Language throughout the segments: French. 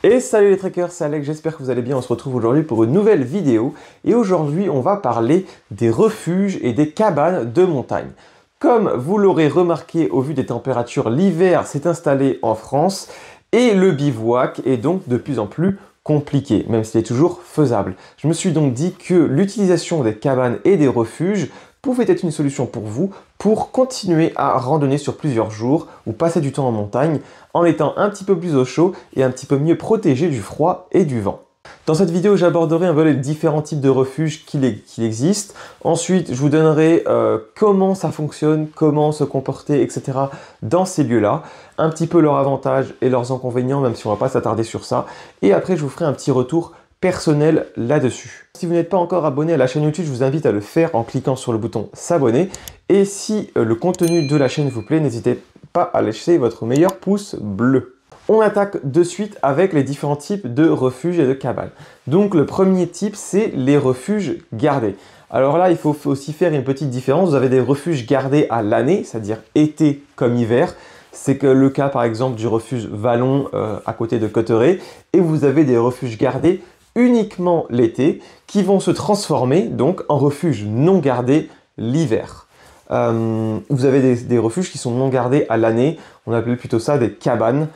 Et salut les trekkers, c'est Alex, j'espère que vous allez bien. On se retrouve aujourd'hui pour une nouvelle vidéo. Et aujourd'hui, on va parler des refuges et des cabanes de montagne. Comme vous l'aurez remarqué au vu des températures, l'hiver s'est installé en France et le bivouac est donc de plus en plus compliqué, même s'il est toujours faisable. Je me suis donc dit que l'utilisation des cabanes et des refuges pouvait être une solution pour vous pour continuer à randonner sur plusieurs jours ou passer du temps en montagne en étant un petit peu plus au chaud et un petit peu mieux protégé du froid et du vent. Dans cette vidéo, j'aborderai un peu les différents types de refuges qu'il existe. Ensuite, je vous donnerai comment ça fonctionne, comment se comporter, etc. dans ces lieux-là. Un petit peu leurs avantages et leurs inconvénients, même si on ne va pas s'attarder sur ça. Et après, je vous ferai un petit retour personnel là-dessus. Si vous n'êtes pas encore abonné à la chaîne YouTube, je vous invite à le faire en cliquant sur le bouton s'abonner. Et si le contenu de la chaîne vous plaît, n'hésitez pas à laisser votre meilleur pouce bleu. On attaque de suite avec les différents types de refuges et de cabanes. Donc le premier type, c'est les refuges gardés. Alors là, il faut aussi faire une petite différence. Vous avez des refuges gardés à l'année, c'est-à-dire été comme hiver. C'est que le cas par exemple du refuge Vallon à côté de Cauterets. Et vous avez des refuges gardés uniquement l'été qui vont se transformer donc en refuges non gardés l'hiver. Vous avez des refuges qui sont non gardés à l'année. On appelle plutôt ça des cabanes.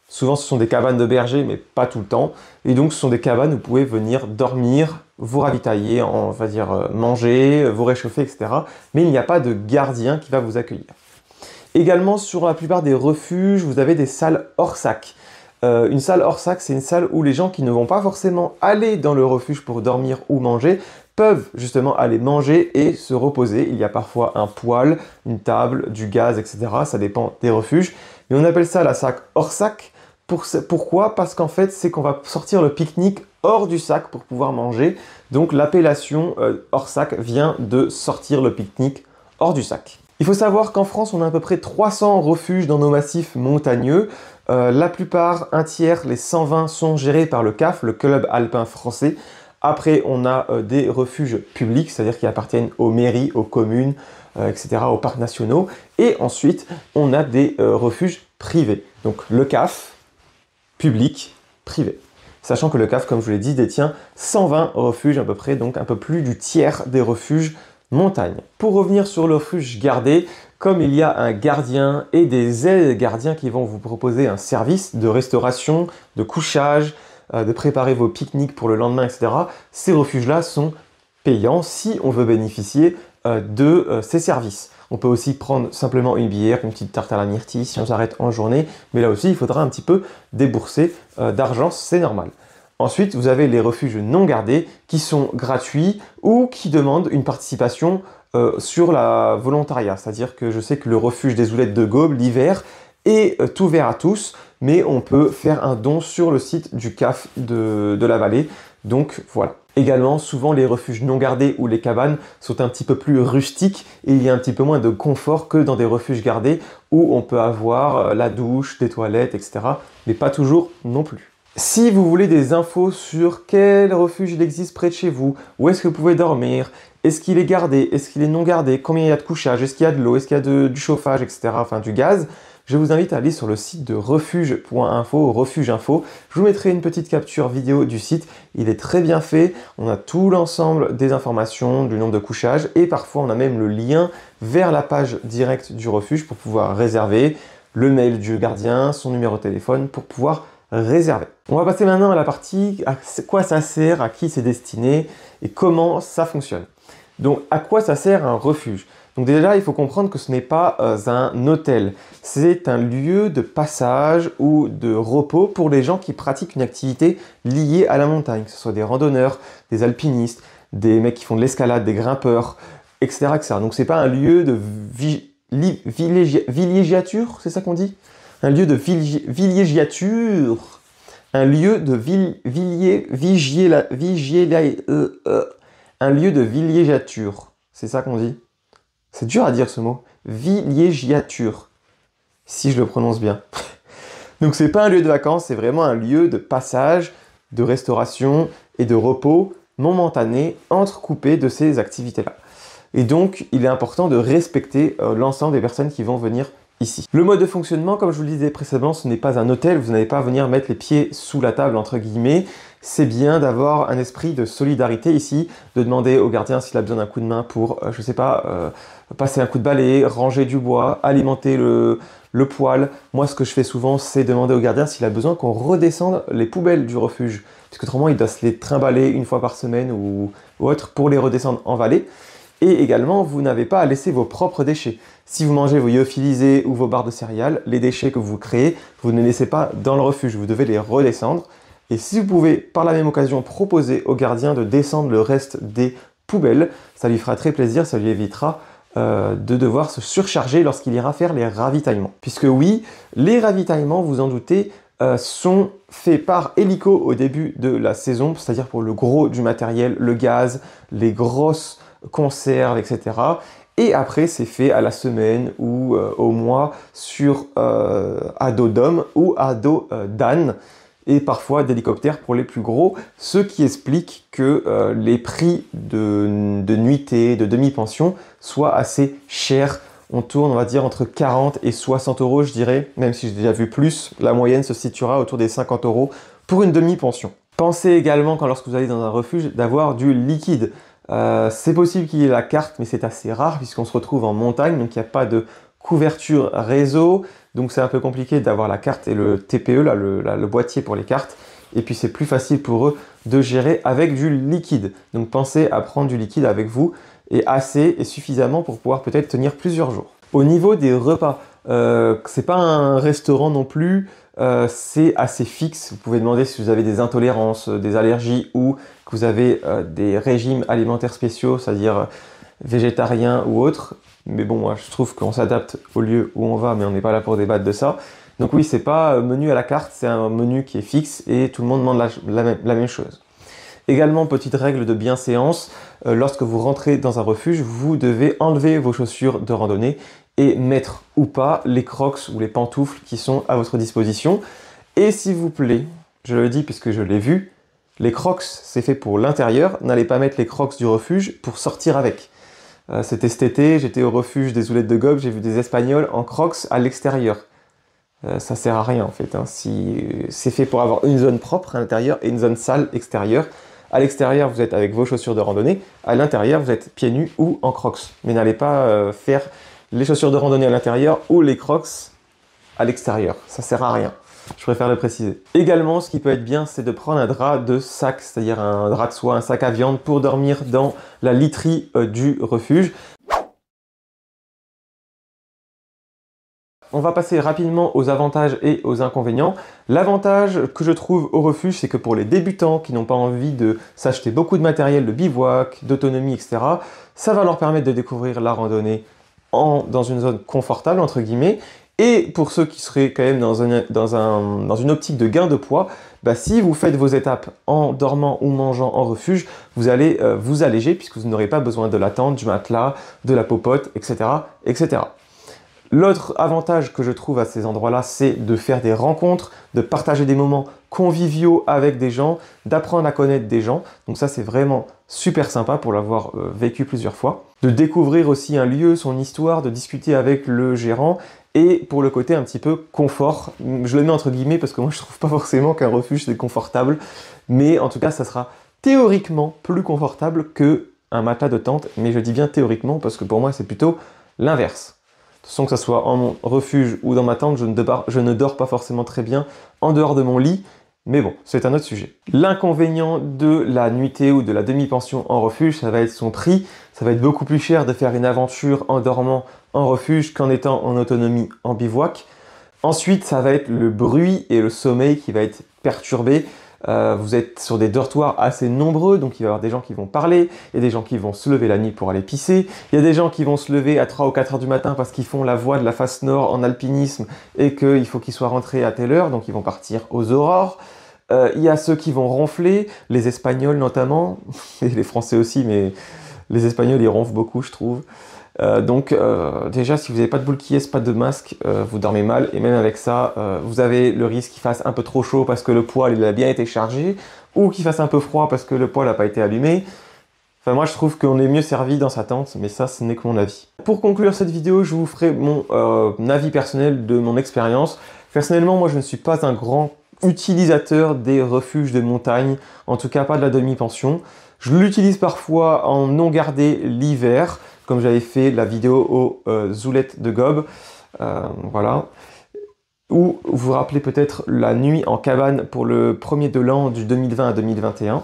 Souvent, ce sont des cabanes de bergers, mais pas tout le temps. Et donc, ce sont des cabanes où vous pouvez venir dormir, vous ravitailler, on va dire manger, vous réchauffer, etc. Mais il n'y a pas de gardien qui va vous accueillir. Également, sur la plupart des refuges, vous avez des salles hors sac. Une salle hors sac, c'est une salle où les gens qui ne vont pas forcément aller dans le refuge pour dormir ou manger peuvent justement aller manger et se reposer. Il y a parfois un poêle, une table, du gaz, etc. Ça dépend des refuges. Mais on appelle ça la sac hors sac. Pourquoi? Parce qu'en fait, c'est qu'on va sortir le pique-nique hors du sac pour pouvoir manger. Donc l'appellation hors sac vient de sortir le pique-nique hors du sac. Il faut savoir qu'en France, on a à peu près 300 refuges dans nos massifs montagneux. La plupart, un tiers, les 120 sont gérés par le CAF, le Club Alpin Français. Après, on a des refuges publics, c'est-à-dire qui appartiennent aux mairies, aux communes, etc., aux parcs nationaux. Et ensuite, on a des refuges privés. Donc le CAF, public, privé. Sachant que le CAF, comme je vous l'ai dit, détient 120 refuges à peu près, donc un peu plus du tiers des refuges montagne. Pour revenir sur le refuge gardé, comme il y a un gardien et des aides-gardiens qui vont vous proposer un service de restauration, de couchage, de préparer vos pique-niques pour le lendemain, etc., ces refuges-là sont payants si on veut bénéficier de ces services. On peut aussi prendre simplement une bière, une petite tarte à la myrtille si on s'arrête en journée, mais là aussi il faudra un petit peu débourser d'argent, c'est normal. Ensuite, vous avez les refuges non gardés qui sont gratuits ou qui demandent une participation sur la volontariat. C'est-à-dire que je sais que le refuge des Oulettes de Gaume, l'hiver, est ouvert à tous, mais on peut faire un don sur le site du CAF de la vallée. Donc voilà. Également, souvent les refuges non gardés ou les cabanes sont un petit peu plus rustiques et il y a un petit peu moins de confort que dans des refuges gardés où on peut avoir la douche, des toilettes, etc. Mais pas toujours non plus. Si vous voulez des infos sur quel refuge il existe près de chez vous, où est-ce que vous pouvez dormir, est-ce qu'il est gardé, est-ce qu'il est non gardé, combien il y a de couchage, est-ce qu'il y a de l'eau, est-ce qu'il y a du chauffage, etc., enfin du gaz, je vous invite à aller sur le site de refuge.info, Refuge Info. Je vous mettrai une petite capture vidéo du site. Il est très bien fait. On a tout l'ensemble des informations, du nombre de couchages et parfois on a même le lien vers la page directe du refuge pour pouvoir réserver, le mail du gardien, son numéro de téléphone pour pouvoir réserver. On va passer maintenant à la partie à quoi ça sert, à qui c'est destiné et comment ça fonctionne. Donc à quoi ça sert un refuge? Donc déjà, il faut comprendre que ce n'est pas un hôtel, c'est un lieu de passage ou de repos pour les gens qui pratiquent une activité liée à la montagne, que ce soit des randonneurs, des alpinistes, des mecs qui font de l'escalade, des grimpeurs, etc., etc. Donc c'est pas un lieu de villégiature, c'est ça qu'on dit? Un lieu de villégiature, un lieu de un lieu de villégiature, c'est ça qu'on dit? C'est dur à dire ce mot. Villégiature. Si je le prononce bien. Donc c'est pas un lieu de vacances, c'est vraiment un lieu de passage, de restauration et de repos momentané entrecoupé de ces activités-là. Et donc il est important de respecter l'ensemble des personnes qui vont venir ici. Le mode de fonctionnement, comme je vous le disais précédemment, ce n'est pas un hôtel, vous n'allez pas venir mettre les pieds sous la table, entre guillemets. C'est bien d'avoir un esprit de solidarité ici, de demander au gardien s'il a besoin d'un coup de main pour, je sais pas, passer un coup de balai, ranger du bois, alimenter le poêle. Moi, ce que je fais souvent, c'est demander au gardien s'il a besoin qu'on redescende les poubelles du refuge. Parce qu'autrement, il doit se les trimballer une fois par semaine ou autre pour les redescendre en vallée. Et également, vous n'avez pas à laisser vos propres déchets. Si vous mangez vos lyophilisés ou vos barres de céréales, les déchets que vous créez, vous ne les laissez pas dans le refuge, vous devez les redescendre. Et si vous pouvez, par la même occasion, proposer au gardien de descendre le reste des poubelles, ça lui fera très plaisir, ça lui évitera de devoir se surcharger lorsqu'il ira faire les ravitaillements. Puisque oui, les ravitaillements, vous en doutez, sont faits par hélico au début de la saison, c'est-à-dire pour le gros du matériel, le gaz, les grosses conserves, etc. Et après, c'est fait à la semaine ou au mois à dos d'homme ou à dos d'âne, et parfois d'hélicoptères pour les plus gros, ce qui explique que les prix de nuitée, de demi-pension soient assez chers. On tourne, on va dire, entre 40 et 60 euros, je dirais, même si j'ai déjà vu plus, la moyenne se situera autour des 50 euros pour une demi-pension. Pensez également, lorsque vous allez dans un refuge, d'avoir du liquide. C'est possible qu'il y ait la carte, mais c'est assez rare puisqu'on se retrouve en montagne, donc il n'y a pas de couverture réseau, donc c'est un peu compliqué d'avoir la carte et le TPE, là, le boîtier pour les cartes, et puis c'est plus facile pour eux de gérer avec du liquide. Donc pensez à prendre du liquide avec vous, et assez et suffisamment pour pouvoir peut-être tenir plusieurs jours. Au niveau des repas, c'est pas un restaurant non plus, c'est assez fixe. Vous pouvez demander si vous avez des intolérances, des allergies ou que vous avez des régimes alimentaires spéciaux, c'est-à-dire végétariens ou autres. Mais bon, moi je trouve qu'on s'adapte au lieu où on va, mais on n'est pas là pour débattre de ça. Donc oui, c'est pas menu à la carte, c'est un menu qui est fixe et tout le monde demande la même chose. Également, petite règle de bienséance, lorsque vous rentrez dans un refuge, vous devez enlever vos chaussures de randonnée et mettre ou pas les crocs ou les pantoufles qui sont à votre disposition. Et s'il vous plaît, je le dis puisque je l'ai vu, les crocs c'est fait pour l'intérieur, n'allez pas mettre les crocs du refuge pour sortir avec. C'était cet été, j'étais au refuge des Oulettes de Gob, j'ai vu des Espagnols en crocs à l'extérieur. Ça sert à rien en fait, hein. C'est fait pour avoir une zone propre à l'intérieur et une zone sale extérieure. À l'extérieur, vous êtes avec vos chaussures de randonnée. À l'intérieur, vous êtes pieds nus ou en crocs. Mais n'allez pas faire les chaussures de randonnée à l'intérieur ou les crocs à l'extérieur. Ça sert à rien. Je préfère le préciser. Également, ce qui peut être bien, c'est de prendre un drap de sac, c'est-à-dire un drap de soie, un sac à viande pour dormir dans la literie du refuge. On va passer rapidement aux avantages et aux inconvénients. L'avantage que je trouve au refuge, c'est que pour les débutants qui n'ont pas envie de s'acheter beaucoup de matériel de bivouac, d'autonomie, etc., ça va leur permettre de découvrir la randonnée dans une zone confortable, entre guillemets. Et pour ceux qui seraient quand même dans une optique de gain de poids, si vous faites vos étapes en dormant ou mangeant en refuge, vous allez vous alléger puisque vous n'aurez pas besoin de la tente, du matelas, de la popote, etc., etc. L'autre avantage que je trouve à ces endroits-là, c'est de faire des rencontres, de partager des moments conviviaux avec des gens, d'apprendre à connaître des gens. Donc ça, c'est vraiment super sympa pour l'avoir vécu plusieurs fois. De découvrir aussi un lieu, son histoire, de discuter avec le gérant. Et pour le côté un petit peu confort, je le mets entre guillemets parce que moi je trouve pas forcément qu'un refuge c'est confortable. Mais en tout cas, ça sera théoriquement plus confortable qu'un matelas de tente. Mais je dis bien théoriquement parce que pour moi, c'est plutôt l'inverse. De toute façon, que ce soit en mon refuge ou dans ma tente, je ne dors pas forcément très bien en dehors de mon lit, mais bon, c'est un autre sujet. L'inconvénient de la nuitée ou de la demi-pension en refuge, ça va être son prix. Ça va être beaucoup plus cher de faire une aventure en dormant en refuge qu'en étant en autonomie en bivouac. Ensuite, ça va être le bruit et le sommeil qui va être perturbé. Vous êtes sur des dortoirs assez nombreux, donc il va y avoir des gens qui vont parler, il y a des gens qui vont se lever la nuit pour aller pisser, il y a des gens qui vont se lever à 3 ou 4 heures du matin parce qu'ils font la voie de la face nord en alpinisme et qu'il faut qu'ils soient rentrés à telle heure, donc ils vont partir aux aurores. Il y a ceux qui vont ronfler, les Espagnols notamment, et les Français aussi, mais les Espagnols ils ronflent beaucoup je trouve. Déjà, si vous n'avez pas de boule qui est, pas de masque, vous dormez mal. Et même avec ça, vous avez le risque qu'il fasse un peu trop chaud parce que le poêle il a bien été chargé, ou qu'il fasse un peu froid parce que le poêle n'a pas été allumé. Enfin, moi, je trouve qu'on est mieux servi dans sa tente, mais ça, ce n'est que mon avis. Pour conclure cette vidéo, je vous ferai mon avis personnel de mon expérience. Personnellement, moi, je ne suis pas un grand utilisateur des refuges de montagne, en tout cas pas de la demi-pension. Je l'utilise parfois en non gardé l'hiver, comme j'avais fait la vidéo aux Zoulettes de Gob. Voilà. Ou vous vous rappelez peut-être la nuit en cabane pour le premier de l'an du 2020 à 2021.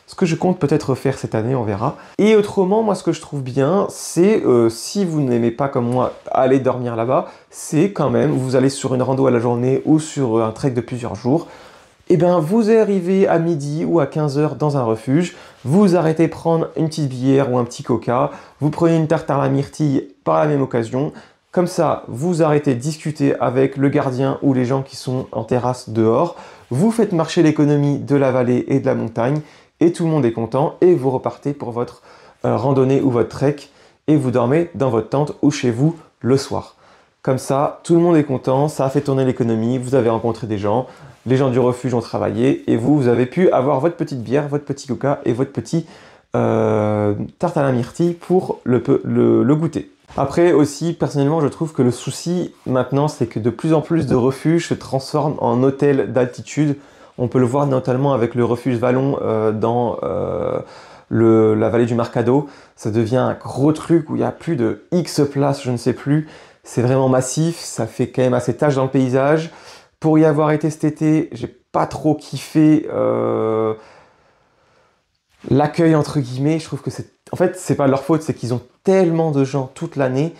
Ce que je compte peut-être faire cette année, on verra. Et autrement, moi ce que je trouve bien, c'est si vous n'aimez pas comme moi aller dormir là-bas, c'est quand même, vous allez sur une rando à la journée ou sur un trek de plusieurs jours, et bien vous arrivez à midi ou à 15 h dans un refuge, vous arrêtez prendre une petite bière ou un petit coca, vous prenez une tarte à la myrtille par la même occasion, comme ça vous arrêtez de discuter avec le gardien ou les gens qui sont en terrasse dehors, vous faites marcher l'économie de la vallée et de la montagne, et tout le monde est content, et vous repartez pour votre randonnée ou votre trek, et vous dormez dans votre tente ou chez vous le soir. Comme ça, tout le monde est content, ça a fait tourner l'économie, vous avez rencontré des gens, les gens du refuge ont travaillé, et vous avez pu avoir votre petite bière, votre petit coca et votre petit tarte à la myrtille pour le goûter. Après aussi, personnellement, je trouve que le souci maintenant, c'est que de plus en plus de refuges se transforment en hôtels d'altitude. On peut le voir notamment avec le refuge Vallon dans la vallée du Marcado. Ça devient un gros truc où il y a plus de X places, je ne sais plus. C'est vraiment massif, ça fait quand même assez tache dans le paysage. Pour y avoir été cet été, j'ai pas trop kiffé l'accueil entre guillemets. Je trouve que en fait, c'est pas leur faute, c'est qu'ils ont tellement de gens toute l'année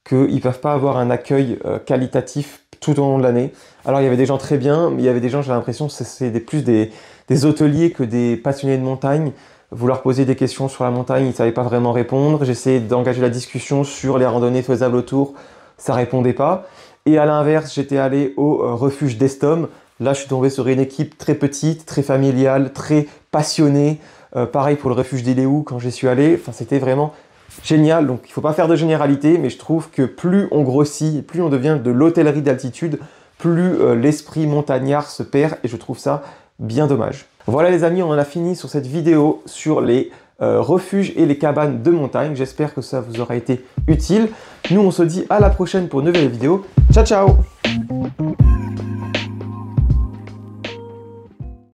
qu'ils peuvent pas avoir un accueil qualitatif tout au long de l'année. Alors il y avait des gens très bien, mais il y avait des gens, j'ai l'impression que c'est plus des hôteliers que des passionnés de montagne. Vous leur posez des questions sur la montagne, ils ne savaient pas vraiment répondre. J'essayais d'engager la discussion sur les randonnées faisables autour, ça répondait pas. Et à l'inverse, j'étais allé au refuge d'Estom. Là, je suis tombé sur une équipe très petite, très familiale, très passionnée. Pareil pour le refuge d'Iléou quand j'y suis allé. Enfin, c'était vraiment génial. Donc, il ne faut pas faire de généralité, mais je trouve que plus on grossit, plus on devient de l'hôtellerie d'altitude, plus l'esprit montagnard se perd. Et je trouve ça bien dommage. Voilà les amis, on en a fini sur cette vidéo sur les refuges et les cabanes de montagne. J'espère que ça vous aura été utile. Nous, on se dit à la prochaine pour une nouvelle vidéo. Ciao, ciao!